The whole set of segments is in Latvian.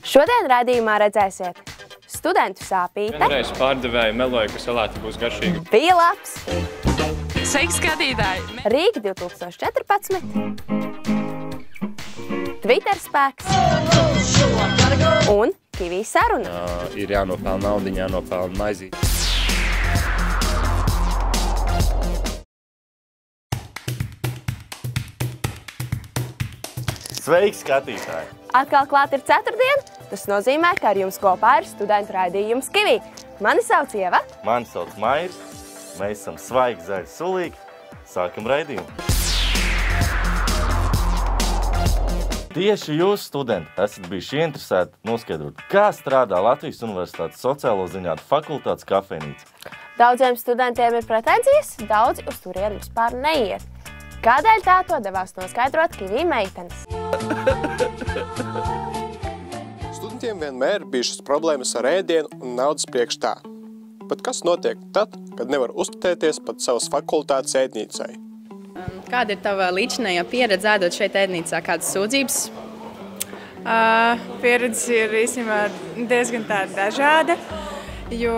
Šodien raidījumā redzēsiet studentu sāpīte. Vienreiz pārdevēja meloja, ka salāti būs garšīgi. Bija labs. Sveiki, skatītāji! Rīga 2014. Twitter spēks. Un Kivī saruna. Ir jānopelna naudiņa, jānopelna maizīte. Sveiki, skatītāji! Atkal klāt ir ceturtdiena. Tas nozīmē, ka ar jums kopā ir studentu raidījums Kivī. Mani sauc Ieva. Mani sauc Mairis. Mēs esam svaigi, zaļi, sulīgi. Sākam raidījumu. Tieši jūs, studenti, esat bijuši interesēti noskaidrot, kā strādā Latvijas Universitātes sociālo zinātņu fakultātes kafejnīca. Daudziem studentiem ir pretenzijas, daudzi uz turieni vispār neiet. Kādēļ tā to devās noskaidrot Kivī meitenes? Studentiem vienmēr ir bijušas problēmas ar ēdienu un naudas priekš tā. Bet kas notiek tad, kad nevar uzticēties pat savas fakultātes ēdnīcai? Kāda ir tava līdzinājā pieredze ēdot šeit ēdnīcā? Kādas sūdzības? Pieredze ir īstenībā diezgan tāda dažāda, jo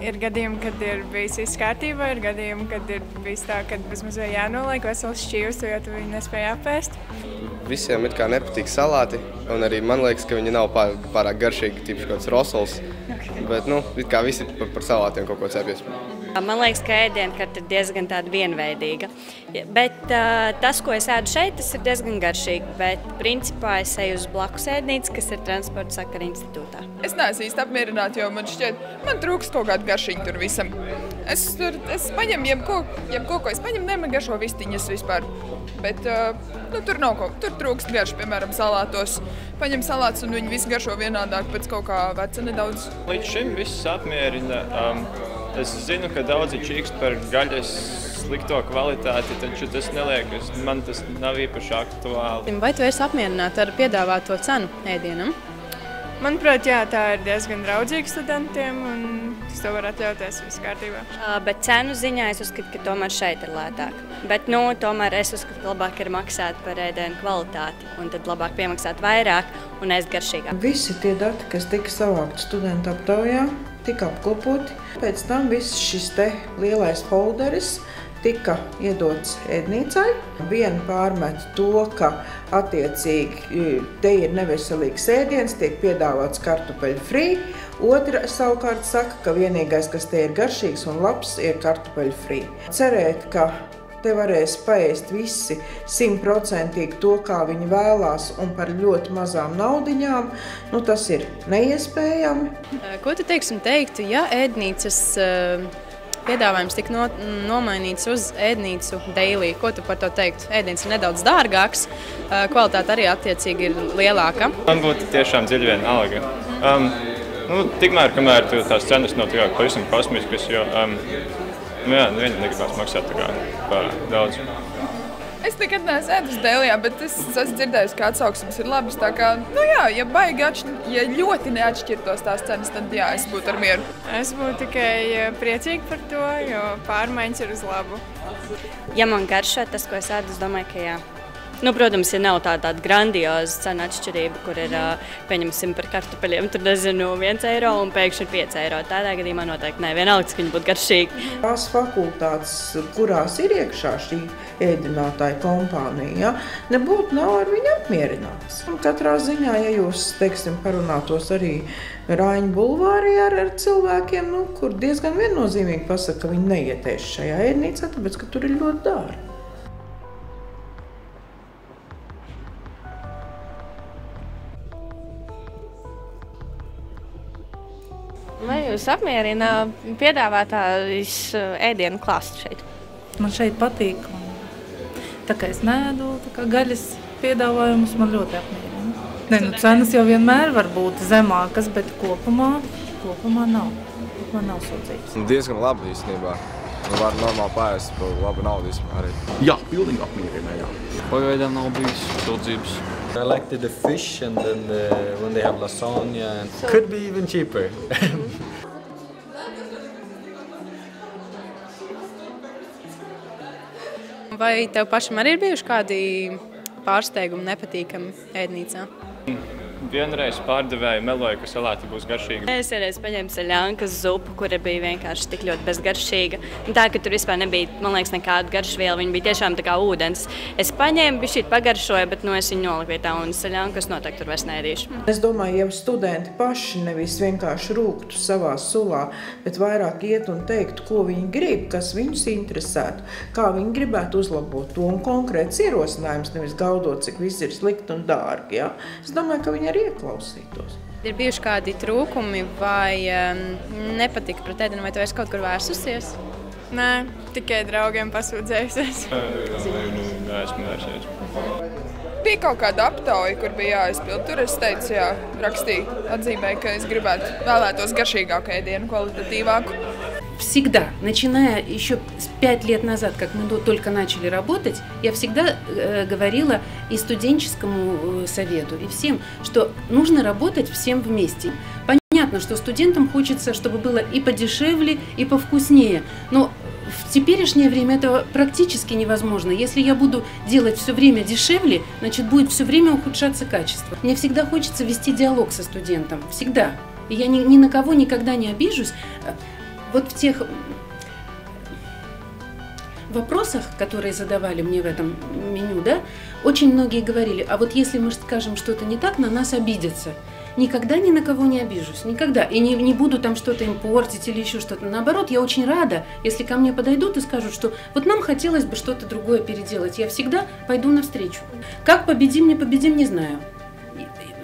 ir gadījumi, kad ir bijis viss kārtībā, ir gadījumi, kad ir bijis tā, kad vismaz vai jānoliek vesels šķīvs, jo tu viņu nespēja apēst. Visiem it kā nepatīk salāti, un arī man liekas, ka viņi nav pārāk garšīgi, tīpaši kaut kāds rosols. Bet, it kā visi par salātiem kaut ko cepjas. Man liekas, ka ēdienkarte ir diezgan tāda vienveidīga. Bet tas, ko es ēdu šeit, tas ir diezgan garšīgi. Bet principā es eju uz blakus ēdnīcu, kas ir Transporta sakara institūtā. Es neesmu īsti apmierināta, jo man šķiet, man trūks kaut kāda garšīga tur visam. Es paņemu jebko, ko es paņemu, neman garšo vistiņas vispār. Bet tur nav tur trūkst garši, piemēram, salātos. Paņem salātus un viņi visi garšo vienādāk pēc kaut kā veca nedaudz. Līdz šim viss apmierina. Es zinu, ka daudzi čīkst par gaļas slikto kvalitāti, taču tas neliekas, man tas nav īpaši aktuāli. Vai tu esi apmierināta ar piedāvāto cenu ēdienam? Manuprāt, jā, tā ir diezgan draudzīga studentiem un tas to var atļauties viss kārtībā. Bet cenu ziņā es uzskatu, ka tomēr šeit ir lētāk. Bet tomēr es uzskatu, ka labāk ir maksāt par ēdienu kvalitāti un tad labāk piemaksāt vairāk un ēst garšīgāk. Visi tie dati, kas tika savākti studentu aptaujā, tika apkopoti. Pēc tam viss šis te lielais folderis tika iedots ēdnīcai. Viena pārmet to, ka attiecīgi te ir neveselīgs ēdiens, tiek piedāvāts kartupeļu free. Otra savukārt saka, ka vienīgais, kas te ir garšīgs un labs, ir kartupeļu free. Cerēt, ka te varēs paēst visi 100% to, kā viņi vēlās un par ļoti mazām naudiņām, tas ir neiespējami. Ko tu teiktu, ja ēdnīcas piedāvājums tika nomainīts uz ēdnīcu daily? Ko tu par to teiktu? Ēdiens ir nedaudz dārgāks, kvalitāte arī attiecīgi ir lielāka. Man būtu tiešām dziļi vienalga. Tikmēr, kamēr tās cenas nav pavisam kosmiskas, jo nevienam negribās maksāt par daudz. Es nekad neesmu ēdus dēlijā, bet es esmu dzirdējusi, ka atsauksmes ir labas. Tā kā, ja ļoti neatšķirtos tās cenas, tad jā, es būtu ar mieru. Es būtu tikai priecīga par to, jo pārmaiņas ir uz labu. Ja man garšo tas, ko es ēdu, es domāju, ka jā. Protams, ja nav tāda grandioza cena atšķirība, kur ir, pieņemsim par kartupeļiem, tur nezinu, 1 eiro un pēkšņi ir 5 eiro. Tādā gadījumā noteikti vienalga, ka viņi būtu garšīgi. Tās fakultātes, kurās ir iekšā šī ēdinātāja kompānija, nebūtu nav ar viņu apmierināts. Katrā ziņā, ja jūs, parunātos arī Rāņu bulvārī ar cilvēkiem, kur diezgan viennozīmīgi pasaka, ka viņi neietēs šajā ēdnīcā, tāpēc, ka tur ir ļoti dārgi. Vai jūs apmierina piedāvātājs ēdienu klāsts šeit? Man šeit patīk. Tā kā es neēdu, gaļas piedāvājumus man ļoti apmierina. Cenas jau vienmēr var būt zemākas, bet kopumā nav. Kopumā nav sūdzības. Diezgan labi īstenībā. Var normāli paēst par labu naudu arī. Jā, pilnīgi apmierina, jā. Pagaidām nav bijis sūdzības. I liked the fish and then when they have lasagna and could be even cheaper. Vai tev pašam arī ir bijuši kādi pārsteigumi nepatīkami ēdnīcā? vienreiz pārdevēja meloja, ka salāti būs garšīgi. Es reiz paņēmu seļankas zupu, kura bija vienkārši tik ļoti bezgaršīga. Tā, ka tur vispār nebija, man liekas, nekāda garšviela, viņa bija tiešām tā kā ūdens. Es paņēmu, bišķīt pagaršoju, bet es viņu noliku vietā, un seļankas noteikti tur vairs neēdīšu. Es domāju, ja studenti paši nevis vienkārši rūktu savā sulā, bet vairāk iet un teiktu, ko viņi grib, kas viņus interesētu, kā viņi gribētu uzlabot to un konkrēts ierosinājums, nevis gaudot, cik viss ir slikti un dārgi. Ja? Es domāju, ka viņi arī ieklausītos. Ir bijuši kādi trūkumi vai nepatika pret ēdienu, vai tu esi kaut kur vērsusies? Nē, tikai draugiem pasūdzējusies. Esmu vērsies. Bija kaut kāda aptauja, kur bija jāizpild. Tur es teicu, jā, rakstīju, atzīmēju, ka es vēlētos garšīgāku ēdienu, kvalitatīvāku. Всегда, начиная еще 5 лет назад, как мы только начали работать, я всегда говорила и студенческому совету, и всем, что нужно работать всем вместе. Понятно, что студентам хочется, чтобы было и подешевле, и повкуснее, но в теперешнее время это практически невозможно. Если я буду делать все время дешевле, значит, будет все время ухудшаться качество. Мне всегда хочется вести диалог со студентом, всегда. И я ни на кого никогда не обижусь. Вот в тех вопросах, которые задавали мне в этом меню, да, очень многие говорили, а вот если мы скажем что-то не так, на нас обидятся. Никогда ни на кого не обижусь, никогда. И не буду там что-то им портить или еще что-то. Наоборот, я очень рада, если ко мне подойдут и скажут, что вот нам хотелось бы что-то другое переделать. Я всегда пойду навстречу. Как победим, не знаю.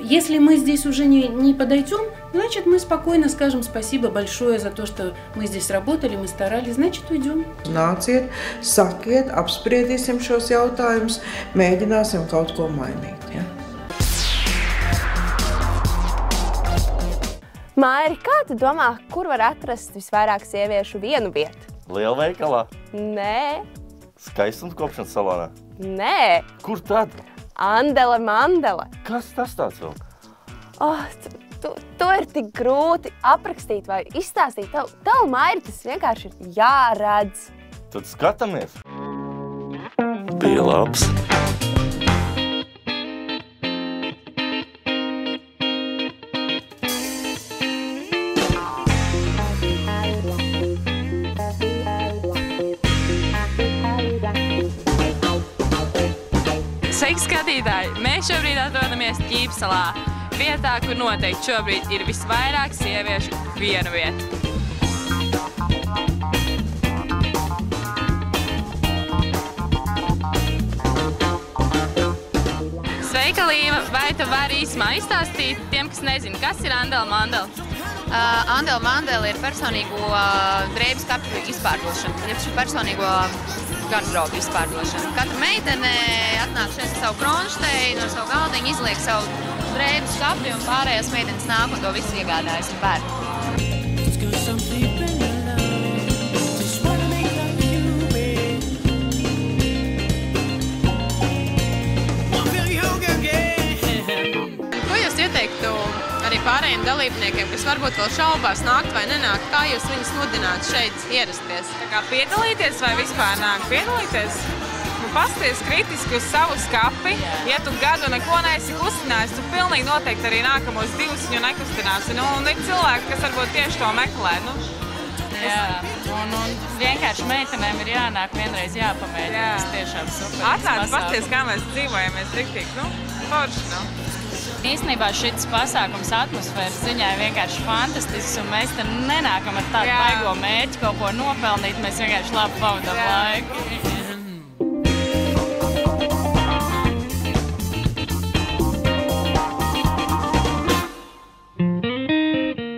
Если мы здесь уже не подойдем, значит, мы спокойно скажем спасибо большое за то, что мы здесь работали, мы старались, значит, уйдем. Nāciet, sakiet, apspriedīsim šos jautājumus, mēģināsim kaut ko mainīt. Ja? Mairi, kā tu domā, kur var atrast visvairāk sieviešu vienu vietu? Lielveikalā? Nē. Skaistumkopšanas salonā? Nē. Kur tad? Andele Mandele. Kas tas tāds vēl? To ir tik grūti aprakstīt vai izstāstīt. Tev, Mairi, tas vienkārši ir jāredz. Tad skatāmies. Bija labs. Sveiki, skatītāji! Mēs šobrīd atrodamies Ķīpsalā, vietā, kur noteikti šobrīd ir visvairāk sieviešu vienu vietu. Sveika, Līva! Vai tu vari īsumā izstāstīt tiem, kas nezina, kas ir Andele Mandele? Andele Mandele ir personīgo drēbes kapju izpārdošana, jeb personīgo garderobu izpārdošana. Katra meitene atnāk šeit savu kronšteinu, savu galdiņu, izliek savu drēbes kapju un pārējās meitenes nāk un to visu iegādājas un pērk. Ko jūs ieteiktu arī pārējiem dalībniekiem, kas varbūt vēl šaubās nākt vai nenākt, kā jūs viņus mudinātu šeit ierasties? Tā kā piedalīties vai vispār nāk piedalīties? Pasties kritiski uz savu skapi. Ja tu gadu neko neesi kustinājis, tu pilnīgi noteikti arī nākamos 2 viņu nekustināsi. Un ir cilvēki, kas varbūt tieši to meklē. Jā, un vienkārši meitenēm ir jānāk vienreiz jāpamēģina. Tas tiešām super. Atnāc pasties, kā mēs dzīvojamies riktīgi. Forši, Īstenībā šis pasākums atmosfēras ziņā ir vienkārši fantastisks, un mēs te nenākam ar tādu baigo mērķi kaut ko nopelnīt, mēs vienkārši labi pavadām laiku.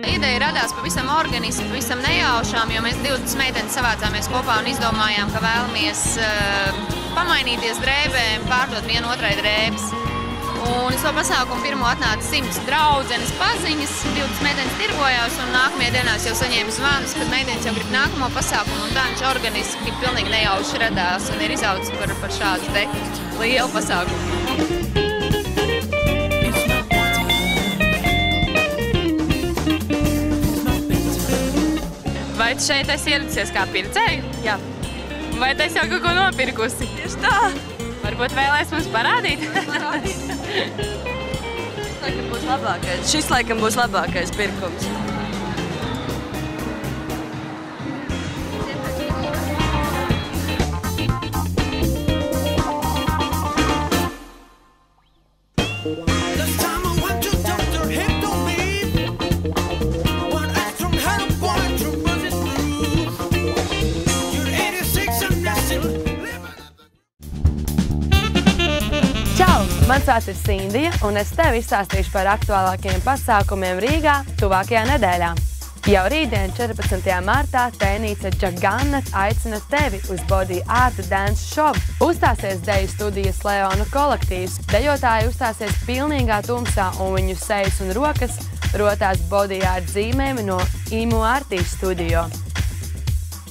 Ideja radās pavisam organiski, pavisam nejaušām, jo mēs 20 meitenes savācāmies kopā un izdomājām, ka vēlamies pamainīties drēbēm, pārdot vienu otrai drēbes. Un uz to pasākumu pirmo atnāca 100 draudzenes paziņas, 20 meitenes tirgojās un nākamajā dienās jau saņēma zvanus, kad meitenes jau grib nākamo pasākumu un tā viņš organiski pilnīgi nejauši radās un ir izaudzis par šādu te lielu pasākumu. Vai tu šeit esi ieradusies kā pircēju? Jā. Vai tu esi jau kaut ko nopirkusi? Tieši tā. Varbūt vēlēs mums parādīt? Šis laikam būs labākais pirkums. Mans vārds ir Sindija, un es tev izstāstīšu par aktuālākajiem pasākumiem Rīgā tuvākajā nedēļā. Jau rītdien, 14. martā, tēnīca Džaganet aicina tevi uz Body Art Dance Show. Uzstāsies deju studijas Leona kolektīvs. Dejotāji uzstāsies pilnīgā tumsā, un viņu sejas un rokas rotās Body Art zīmēm no Imu Artīs studio.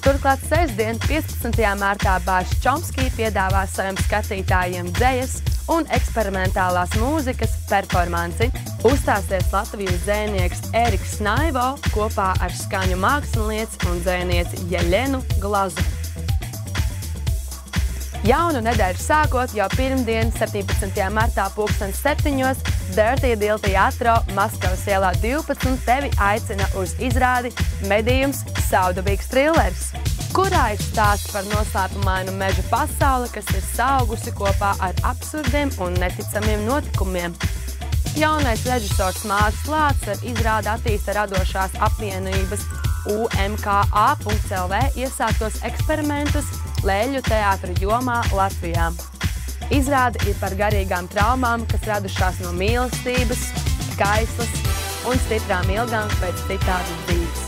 Turklāt sestdien, 15. martā, Bārs Čomskī piedāvās saviem skatītājiem dzejas un eksperimentālās mūzikas performanci. Uzstāsies Latvijas dzējnieks Eriks Snaivo kopā ar skaņu mākslinieci un dzējnieci Jeļenu Glazu. Jaunu nedēļu sākot jau pirmdien, 17. martā 2007. Dirty Deal Teatro Maskavas ielā 12 tevi aicina uz izrādi Medījums saudabīgs trilers, kurā ir stāsts par noslēpumainu meža pasauli, kas ir saugusi kopā ar absurdiem un neticamiem notikumiem. Jaunais režisors Mārs Lācs ar izrādi attīsta radošās apvienības UMKA.lv iesāktos eksperimentus lēļu teātra jomā Latvijā. Izrāde ir par garīgām traumām, kas radušās no mīlestības, skaislas un stiprām ilgām pēc citādas dzīves.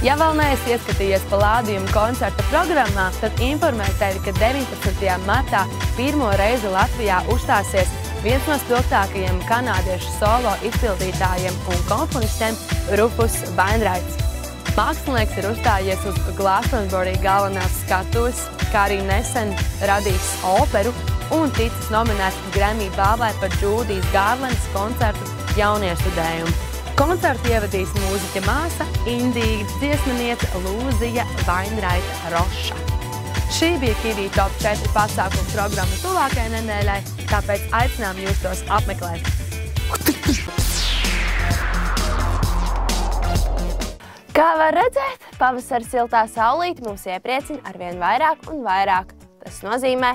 Ja vēl neesi ieskatījies Palādījuma koncerta programmā, tad informēju tevi, ka 19. martā pirmo reizi Latvijā uzstāsies viens no spilgtākajiem kanādiešu solo izpildītājiem un komponistiem Rufus Wainwrights. Mākslinieks ir uzstājies uz Glastonbury galvenās skatuves, kā arī nesen radījis operu un ticis nominēts Grammy balvai par Džūdijas Gārlandas koncertu jauniestudējumu. Koncertu ievadīs mūziķa māsa, indīga dziesminiece Lūzija Wainwrighta Roša. Šī bija Kivī Top 4 pasākumu programma tuvākajai nedēļai, tāpēc aicinām jūs tos apmeklēt. Kā var redzēt, pavasara siltā saulīte mums iepriecina arvien vairāk un vairāk. Tas nozīmē,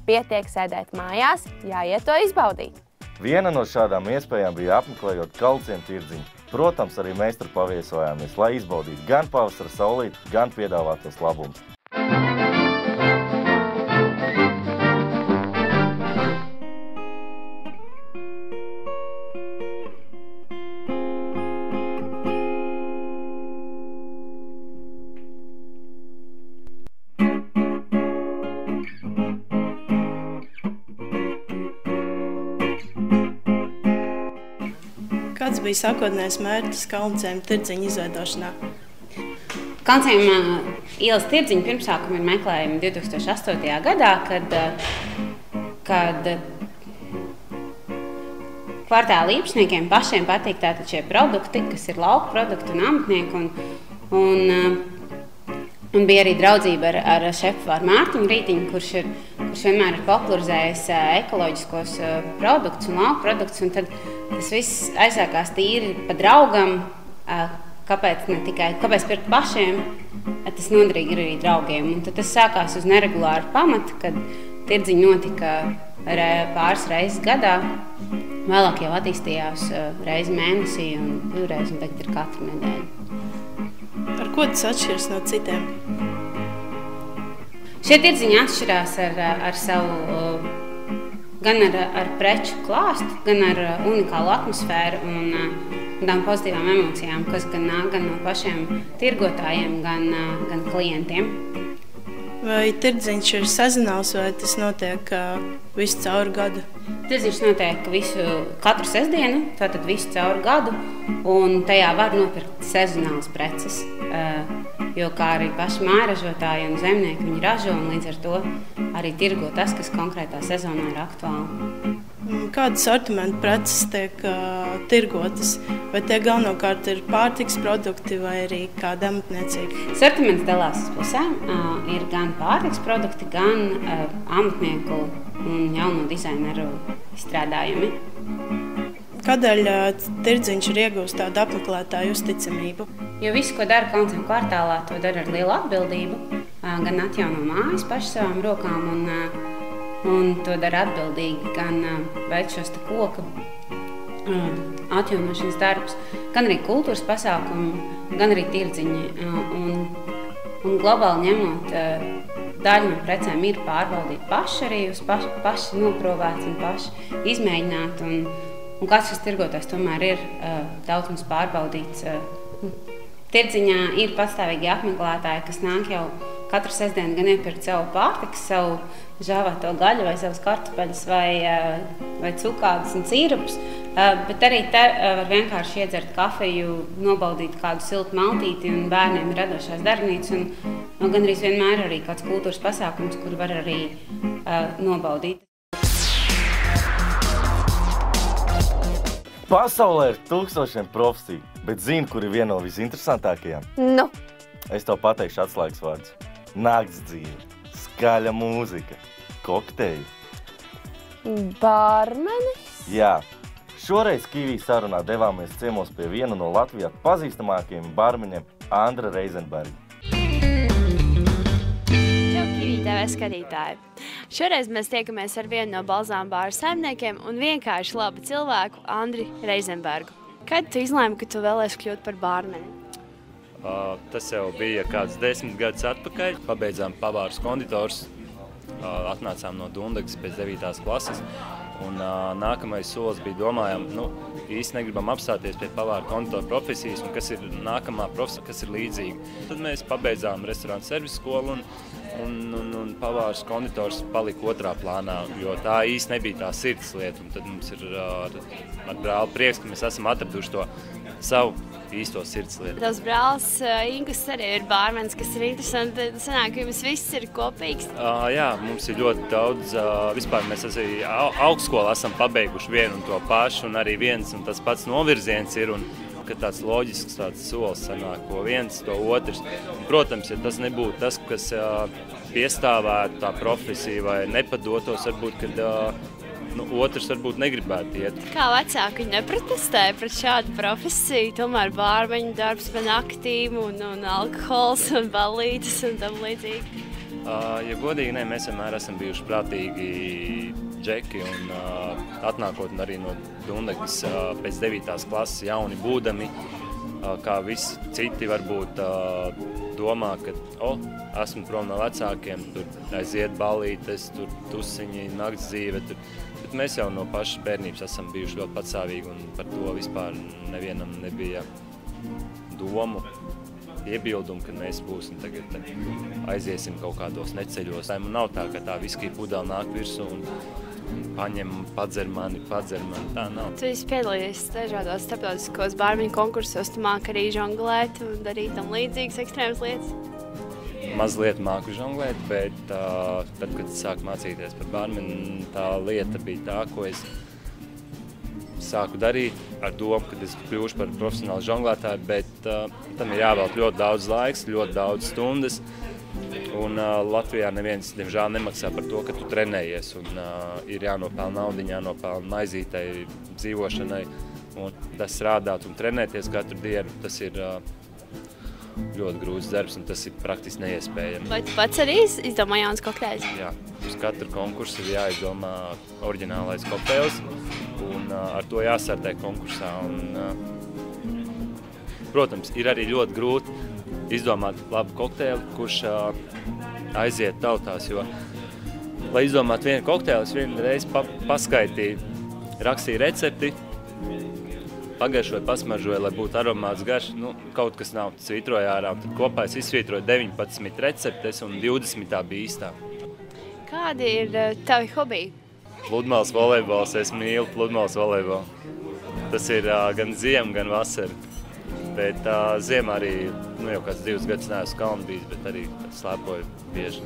pietiek sēdēt mājās, jāiet to izbaudīt. Viena no šādām iespējām bija apmeklējot Kalcienu tirdziņu. Protams, arī mēs tur paviesojāmies, lai izbaudītu gan pavasara saulīti, gan piedāvātos labumus. Kāds bija sākotnējais mērķis Kalncēm tirdziņu izveidošanā? Kalncēm ielas tirdziņu pirmsākumi ir meklējumi 2008. gadā, kad kvartāla īpašniekiem pašiem patīk tātad šie produkti, kas ir lauku produkti un amatnieki. Un bija arī draudzība ar šefu ar Mārtiņu Rītiņu, kurš vienmēr ir popularizējis ekoloģiskos produktus un lauku produktus. Un tad tas viss aizsākās tīri pa draugam, kāpēc pirkt pašiem, tas noderīgi ir arī draugiem. Un tad tas sākās uz neregulāru pamatu, kad tirdziņi notika pāris reizes gadā. Vēlāk jau attīstījās reizi mēnesī un divreiz, un tagad ir katru nedēļu. Ar ko tas atšķiras no citiem? Šie tirdziņi atšķirās ar savu, gan ar preču klāstu, gan ar unikālu atmosfēru un tām pozitīvām emocijām, kas gan nāk gan no pašiem tirgotājiem, gan klientiem. Vai tirdziņš ir sezonāls vai tas notiek visu cauru gadu? Tirdziņš notiek katru sestdienu, tātad visu cauru gadu, un tajā var nopirkt sezonālas preces, jo kā arī paši mājražotāji un zemnieki viņi ražo, un līdz ar to arī tirgo tas, kas konkrētā sezonā ir aktuāli. Kādas sortimenta preces tiek tirgotas? Vai tie galvenokārt ir pārtiks produkti vai arī kāda amatniecība? Sortiments dalās uz pusēm. Ir gan pārtiks produkti, gan amatnieku un jauno dizaineru izstrādājumi. Kādēļ tirdziņš ir iegūst tādu apmeklētāju uzticamību? Jo visu, ko dara Kalncem kvartālā, to dara ar lielu atbildību. Gan atjauno mājas paši savām rokām un to dara atbildīgi, gan veic šos te koku atjaunošanas darbus, gan arī kultūras pasākumu, gan arī tirdziņi. Un globāli ņemot, daļa no precēm ir pārbaudīt paši arī, paši noprovēt un paši izmēģināt. Un katrs tirgotājs tomēr ir daudz mums pārbaudīts. Tirdziņā ir patstāvīgi apmeklētāji, kas nāk jau katru sestdienu gan iepirkt savu pārtiku, savu žāvēto gaļu vai savas kartupeļus vai cukādus un sīrupus, bet arī te var vienkārši iedzert kafiju, nobaudīt kādu siltu maltīti un bērniem ir radošās darbnīcas un gan arī vienmēr arī kāds kultūras pasākums, kur var arī nobaudīt. Pasaulē ir tūkstošiem profesiju, bet zini, kur ir viena no visinteresantākajām? Nu? Es tev pateikšu atslēgas vārdus. Nakts dzīve, skaļa mūzika, kokteļi. Bārmenis? Jā. Šoreiz Kivī sarunā devāmies ciemos pie viena no Latvijā pazīstamākajiem bārmeņiem Andra Reizenberga. Čau, Kivī TV skatītāji! Šoreiz mēs tiekamies ar vienu no Balzānu bāra saimniekiem un vienkārši labu cilvēku Andri Reizenbergu. Kad tu izlēmi, ka tu vēlēsi kļūt par bārmeni? Tas jau bija kāds 10 gadus atpakaļ. Pabeidzām pavārs konditors, atnācām no Dundagas pēc 9. klases. Un nākamais solis bija domājām, īsti negribam apstāties pie pavāra konditoru profesijas un kas ir nākamā profesija, kas ir līdzīga. Tad mēs pabeidzām restorānu servisu skolu un pavārs konditors palika otrā plānā, jo tā īsti nebija tā sirds lieta. Un tad mums ir ar brāli prieks, ka mēs esam atraduši to savu īsto sirds lietu. Tavs brālis Ingus arī ir bārmenis, kas ir interesanti. Sanāk, ka jums viss ir kopīgs. Jā, mums ir ļoti daudz. Vispār mēs arī augstskolu esam pabeiguši vienu un to pašu, un arī viens un tas pats novirziens ir. Un, ka tāds loģisks tāds solis sanāk, ko viens, to otrs. Un, protams, ja tas nebūtu tas, kas piestāvētu tā profesija vai nepadotos, varbūt, kad otrs varbūt negribētu iet. Kā vecāki neprotestēja pret šādu profesiju? Tomēr bārmeņu darbs pa naktīm un alkohols un ballītes un tam līdzīgi. Ja godīgi, mēs vienmēr esam bijuši prātīgi džeki un atnākot arī no Dundagas pēc 9. klases jauni būdami, kā visi citi varbūt domā, ka esmu prom no vecākiem, tur aiziet ballītes, tur tusiņi, nakts dzīve. Bet mēs jau no pašas bērnības esam bijuši ļoti patsāvīgi un par to vispār nevienam nebija domu, iebildumu, ka mēs būsim tagad aiziesim kaut kādos neceļos. Un nav tā, ka tā viskija pudeli nāk virsū un paņem, padzer mani, tā nav. Tu esi piedalījies dažādos starptautiskos bārmeņu konkursos, tu māki arī žonglēt un darīt tam līdzīgas ekstrēmas lietas? Mazliet māku žonglēt, bet tad, kad es sāku mācīties par bārmeni, tā lieta bija tā, ko es sāku darīt ar domu, kad es kļūšu par profesionālu žonglētāju, bet tam ir jāvēlt ļoti daudz laiks, ļoti daudz stundas. Un Latvijā neviens, diemžēl, nemaksā par to, ka tu trenējies. Un ir jānopelna naudiņa, jānopelna maizītei, dzīvošanai. Un tas strādāt un trenēties katru dienu, tas ir ļoti grūts darbs un tas ir praktiski neiespējami. Vai tu pats arī izdomā jaunas kokteļus? Jā, uz katru konkursu ir jāizdomā oriģinālais kokteils un ar to jāstartē konkursā. Un, protams, ir arī ļoti grūti izdomāt labu kokteili, kurš aiziet tautās, jo, lai izdomātu vienu kokteili, es vienu reizi paskaitīju, rakstīju recepti, pagaršoju, pasmaržoju, lai būtu aromāts garš, kaut kas nav, svītroju ārā, un tad kopā es izsvītroju 19 receptes un 20 bija īstā. Kādi ir tavi hobiji? Pludmales volejbols, es mīlu pludmales volejbolu. Tas ir gan ziema, gan vasara. Bet ziemā arī, jau kāds 2 gadus neesmu kalnu bijis, bet arī slēpoju bieži.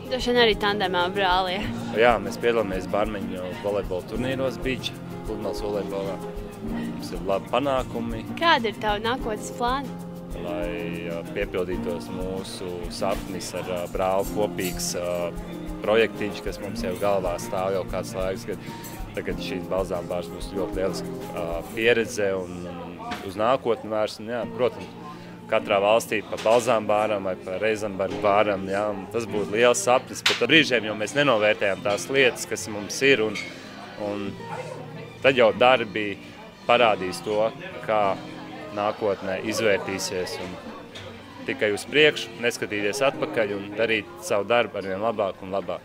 Droši vien arī tandemā brālie. Jā, mēs piedalāmies bārmeņu volejbola turnīros beach, pludmales volejbolā. Mums ir labi panākumi. Kādi ir tavi nākotnes plāni? Lai piepildītos mūsu sapnis ar brāli kopīgs projektiņš, kas mums jau galvā stāv jau kāds laiks, kad tagad šīs balzāma bārs būs ļoti lieliska pieredze un uz nākotni vairs. Un, jā, protams, katrā valstī pa balzāma bāram vai pa Reizenbergu bāram, jā, tas būtu liels sapnis, bet brīžiem jau mēs nenovērtējam tās lietas, kas mums ir, un tad jau darbi parādīs to, kā nākotnē izvērtīsies un tikai uz priekšu, neskatīties atpakaļ un darīt savu darbu arvien labāk un labāk.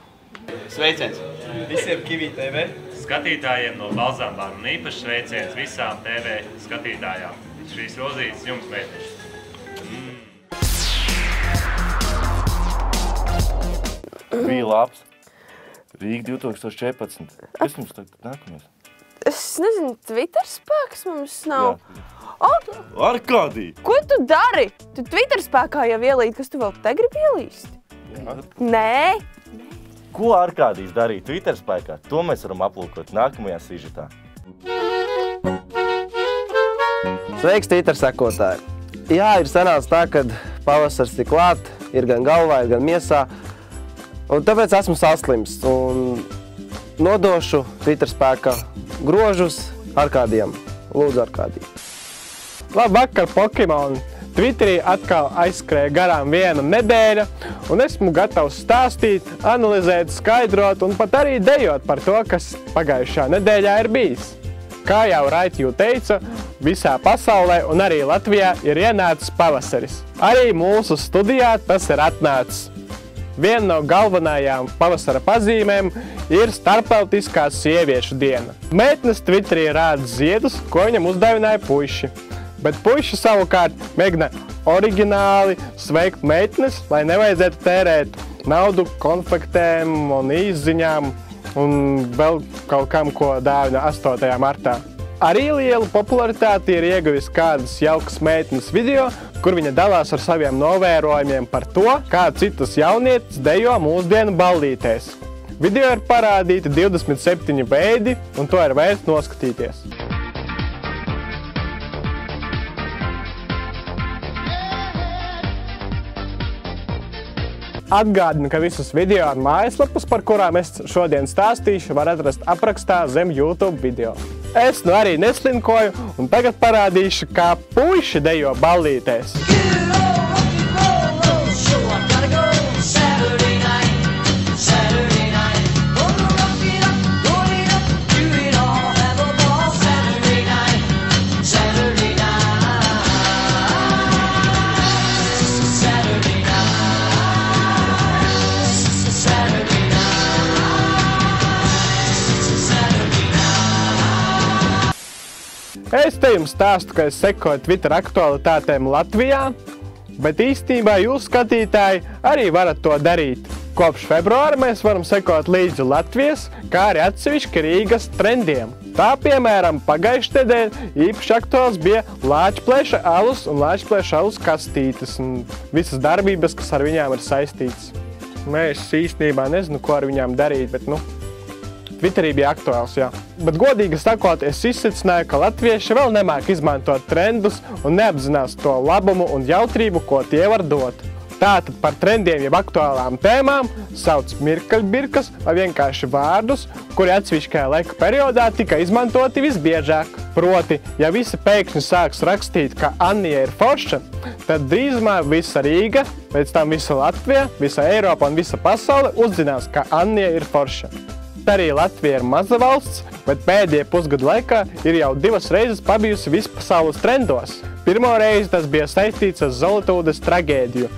Sveiciens visiem Kivī TV skatītājiem no balzāma bāra un īpaši sveiciens visām TV skatītājām. Šīs rozītes jums, meitenes. Bija labs. Rīga 2014. Kas mums tagad nākamais? Es nezinu, Twitter spēks mums nav. Arkādī! Ko tu dari? Tu Twitter spēkā jau ielīdi, kas tu vēl te gribi ielīst? Nē. Ko Arkādijs darīja Twitter spēkā? To mēs varam aplūkot nākamajā sižetā. Sveiks, Twitter sekotāji! Jā, ir sanāca tā, kad pavasars ir klāt, ir gan galvā, ir gan miesā. Un tāpēc esmu saslims un nodošu Twitter spēkā grožus Arkādijam. Lūdzu, Arkādij. Labvakar, Pokemon! Twitterī atkal aizskrēja garām viena nedēļa, un esmu gatavs stāstīt, analizēt, skaidrot un pat arī dejot par to, kas pagājušā nedēļā ir bijis. Kā jau Raitju teica, visā pasaulē un arī Latvijā ir ienācis pavasaris. Arī mūsu studijā tas ir atnācis. Viena no galvenajām pavasara pazīmēm ir Starptautiskā sieviešu diena. Meitenes Twitterī rāda ziedus, ko viņam uzdāvināja puiši. Bet puiši savukārt mēģina oriģināli sveikt meitenes, lai nevajadzētu tērēt naudu konfektēm un izziņām un vēl kaut kam, ko dāvina 8. martā. Arī lielu popularitāti ir ieguvis kādas jaukas meitenes video, kur viņa dalās ar saviem novērojumiem par to, kā citas jaunietes dejo mūsdienu ballītēs. Video ir parādīti 27 veidi, un to ir vērts noskatīties. Atgādinu, ka visus video un mājaslapus, par kurām es šodien stāstīšu, var atrast aprakstā zem YouTube video. Es nu arī neslinkoju, un tagad parādīšu, kā puiši dejo ballītēs. Es te jums stāstu, ka es sekoju Twitter aktualitātēm Latvijā, bet īstenībā jūs, skatītāji, arī varat to darīt. Kopš februāra mēs varam sekot līdzi Latvijas, kā arī atsevišķi Rīgas trendiem. Tā, piemēram, pagājušajā nedēļā īpaši aktuāls bija Lāčplēša alus un Lāčplēša alus kastītes un visas darbības, kas ar viņām ir saistītas. Es īstenībā nezinu, ko ar viņām darīt, bet Twitterī bija aktuāls, jā. Bet godīgi sakot, es izsecināju, ka latvieši vēl nemāk izmantot trendus un neapzinās to labumu un jautrību, ko tie var dot. Tātad par trendiem jeb aktuālām tēmām sauc mirkaļbirkas vai vienkārši vārdus, kuri atsevišķajā laika periodā tika izmantoti visbiežāk. Proti, ja visi pēkšņi sāks rakstīt, ka Annija ir forša, tad drīzumā visa Rīga, pēc tam visa Latvija, visa Eiropa un visa pasaule uzzinās, ka Annija ir forša. Arī Latvija ir maza valsts, bet pēdējie pusgadu laikā ir jau 2 reizes pabijusi vispasaules trendos. Pirmo reizi tas bija saistīts ar Zolitūdes tragēdiju,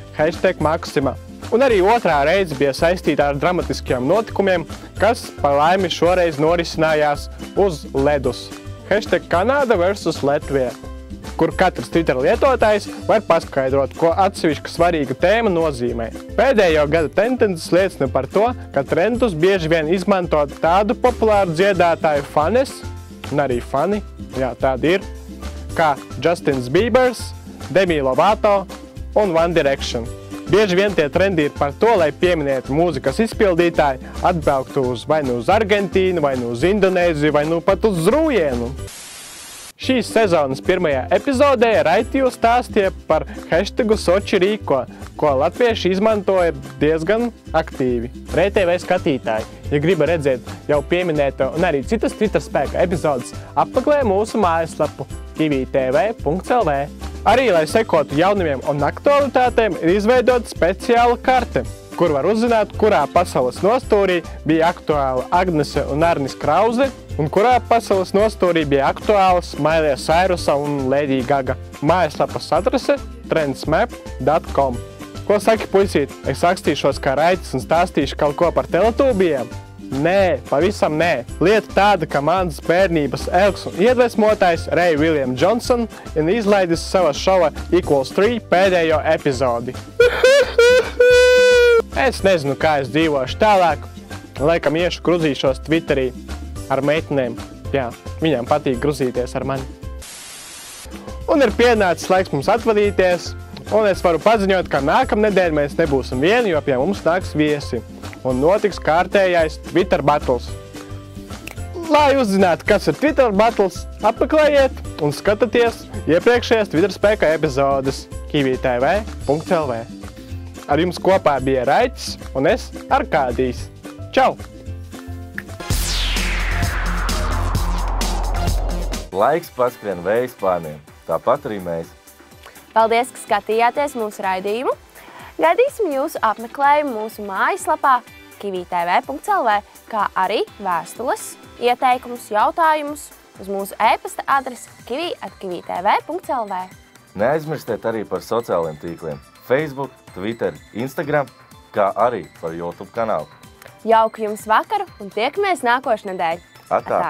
#Maksima. Un arī otrā reize bija saistīta ar dramatiskiem notikumiem, kas par laimi šoreiz norisinājās uz ledus. #Kanāda versus Latvija, kur katrs Twitter lietotājs var paskaidrot, ko atsevišķa svarīga tēma nozīmē. Pēdējo gada tendences liecina par to, ka trendus bieži vien izmanto tādu populāru dziedātāju fanes, un arī fani, jā, tādi ir, kā Justins Biebers, Demi Lovato un One Direction. Bieži vien tie trendi ir par to, lai pieminētu mūzikas izpildītāji, atbrauktu vai nu uz Argentīnu, vai nu uz Indonēziju, vai nu pat uz Zrūjienu. Šīs sezonas pirmajā epizodē Raitījus stāstīja par hashtagu Soči rīko, ko latvieši izmantoja diezgan aktīvi. RTV skatītāji, ja griba redzēt jau pieminēto un arī citas Twitter spēka epizodes, apmeklē mūsu mājaslapu kvtv.lv. Arī, lai sekotu jaunumiem un aktualitātēm, ir izveidota speciāla karte, kur var uzzināt, kurā pasaules nostūrī bija aktuāla Agnese un Arnis Krauze, un kurā pasaules nostūrī bija aktuālas Mailija Sairusa un Lady Gaga. Mājaslapas adrese trendsmap.com. Ko saki, puisīt? Es rakstīšos kā Raitis un stāstīšu kaut ko par teletūbijiem? Nē, pavisam nē. Lieta tāda, ka mans bērnības elks un iedvesmotājs Ray William Johnson ir izlaidis sava šova Equals 3 pēdējo epizodi. Es nezinu, kā es dzīvošu tālāk. Laikam iešu gruzīšos Twitterī ar meitenēm. Jā, viņām patīk gruzīties ar mani. Un ir pienācis laiks mums atvadīties. Un es varu paziņot, ka nākamnedēļ mēs nebūsim vieni, jo pie mums nāks viesi. Un notiks kārtējais Twitter battles. Lai uzzinātu, kas ir Twitter battles, apmeklējiet un skatieties iepriekšējās Twitter spēka epizodes kvtv.lv. Ar jums kopā bija Raitis un es Arkādijs. Čau! Laiks paskrien vējas pārniem, tāpat arī mēs. Paldies, ka skatījāties mūsu raidījumu. Gaidīsim jūsu apmeklējumu mūsu mājaslapā kvtv.lv, kā arī vēstules, ieteikumus, jautājumus uz mūsu e-pasta adresi kivi@kvtv.lv. Neaizmirstiet arī par sociālajiem tīkliem Facebook, Twitter, Instagram, kā arī par YouTube kanālu. Jauku jums vakaru un tiekamies nākošnedēļ. Atā!